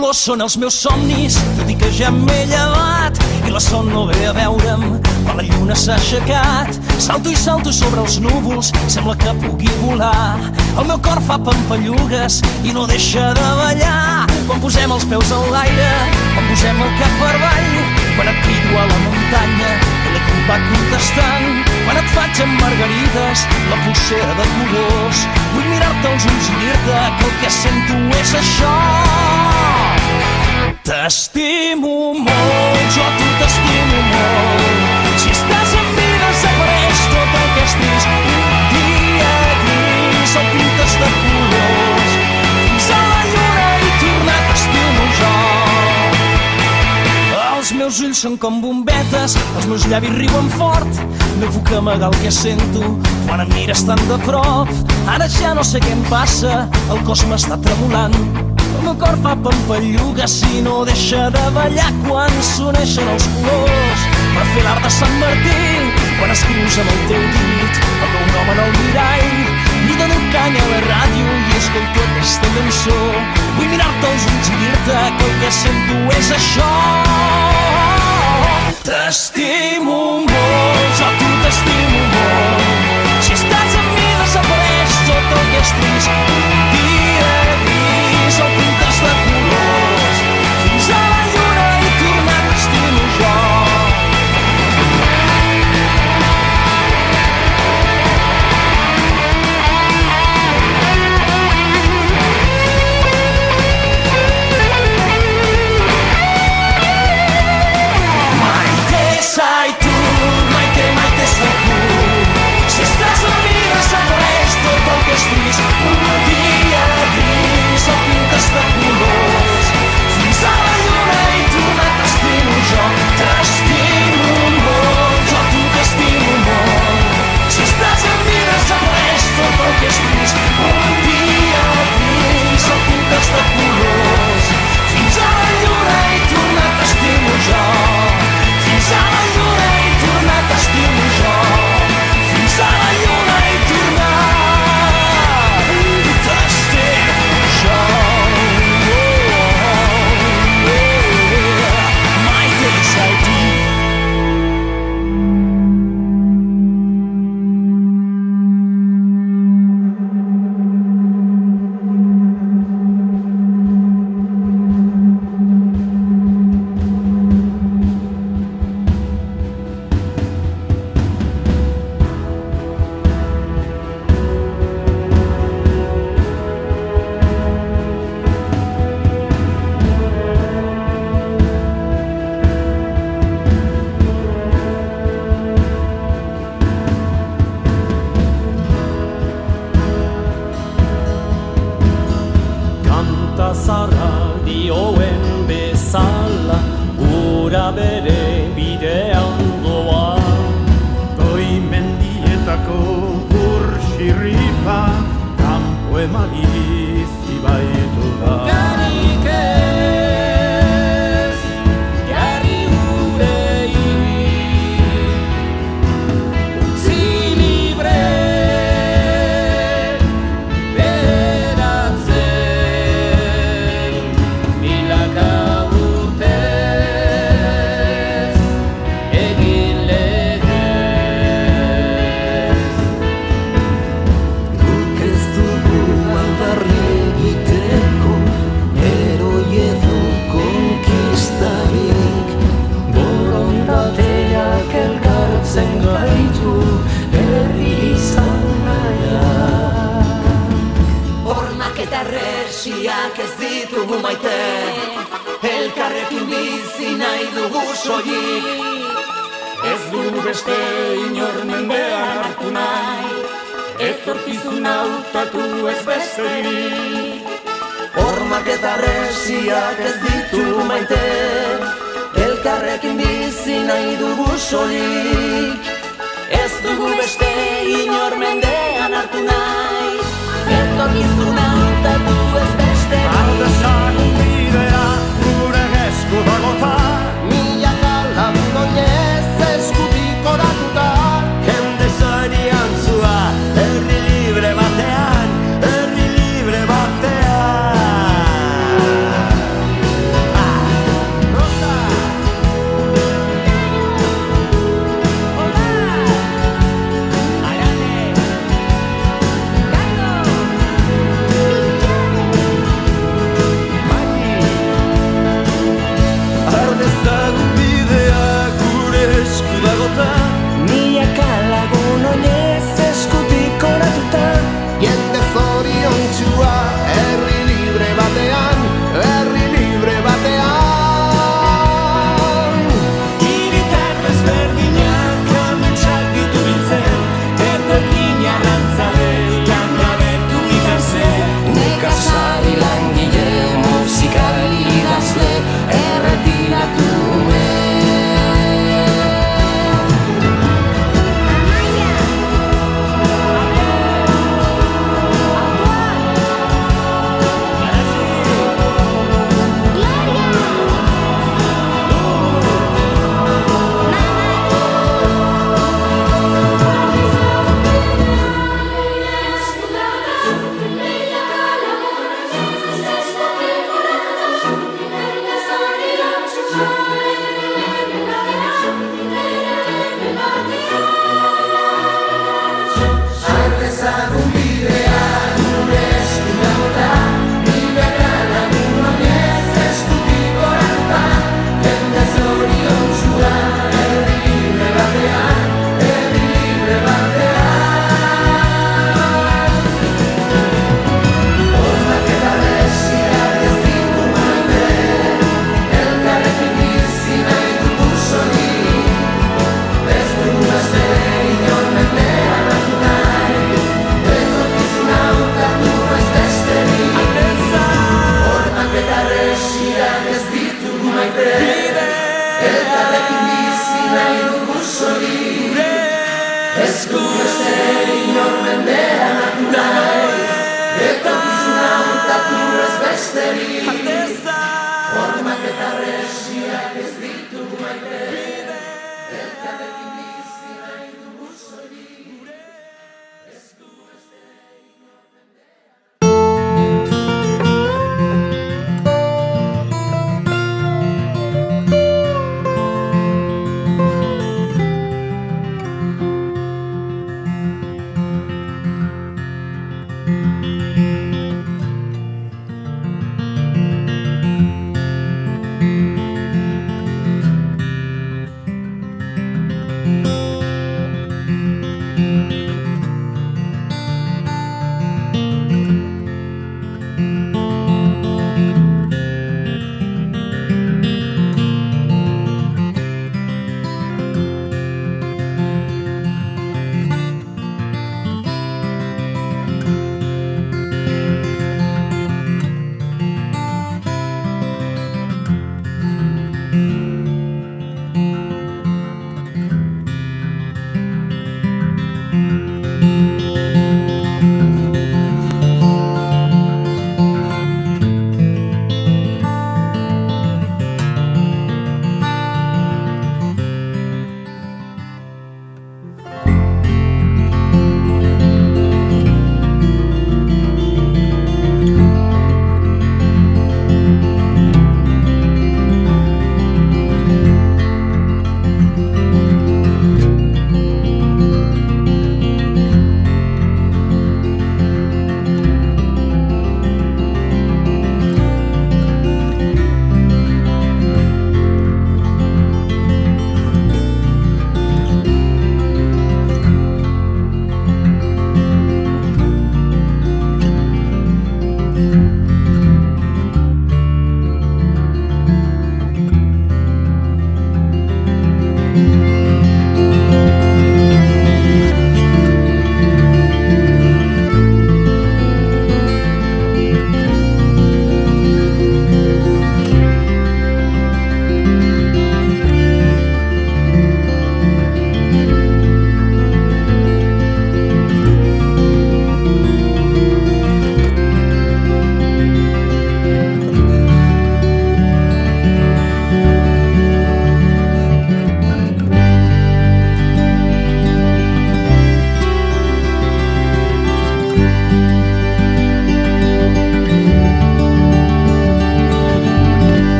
colors són els meus somnis, tot i que ja m'he llevat i la son no ve a veure'm quan la lluna s'ha aixecat. Salto i salto sobre els núvols, sembla que pugui volar. El meu cor fa pampallugues i no deixa de ballar. Quan posem els peus en l'aire, quan posem el cap per avall, quan et crido a la muntanya i l'eco va contestant, quan et faig amb margarides la pulsera de colors. Vull mirar-te als ulls i dir-te que el que sento és això. T'estimo molt, jo a tu t'estimo molt. Si estàs amb mi desapareix tot el que és trist. Un dia gris el pintes de colors, fins a la lluna i tornar t'estimo jo. Els meus ulls són com bombetes, els meus llavis riuen fort. No puc amagar el que sento quan em mires tan de prop. Ara ja no sé què em passa, el cos m'està tremolant. El meu cor fa pampallugues i no deixa de ballar quan s'uneixen els colors per fer l'art de Sant Martí. Quan escrius amb el teu dit el meu nom en el mirall, li dono canya a la ràdio i escolto aquesta cançó. Vull mirar-te als ulls i dir-te que el que sento és això. T'estimo molt, jo a tu t'estimo molt. Si estàs amb mi desapareix tot el que és trist. Un dia gris el pintes de colors, fins a la lluna i tornar t'estimo jo. Si estàs amb mi desapareix tot el que és trist. Un dia gris el pintes de colors, fins a la lluna i tornar t'estimo jo. T'estimo molt, jo a tu t'estimo molt. Si estàs amb mi desapareix tot el que és trist. Un dia gris el pintes de colors, fins a la lluna i tornar t'estimo jo. Fins a la lluna i tornar t'estimo jo. Fins a la lluna i tornar t'estimo jo. My days I do. Dioen bezala, ura bere bidean doa. Goi mendietako urxirripa, kanpo emaliz ibaitu da. Garik ez, gari urei, utzi libre, ez ditugu maite, elkarrekin bizi nahi dugu soilik. ez dugu beste inor mendean hartu nahi, etorkizuna hautatu ez besterik. Hormak eta resiak ez ditugu maite, elkarrekin bizi nahi dugu soilik. Ez dugu beste inor mendean hartu nahi, etorkizuna hautatu ez besterik. Ardesan bidea gure esku dagota, Milaka lagundoiez eskutik oratuta, jende zorian zua, herri libre batean, herri libre batean. besterik Arteza Hormak eta resiak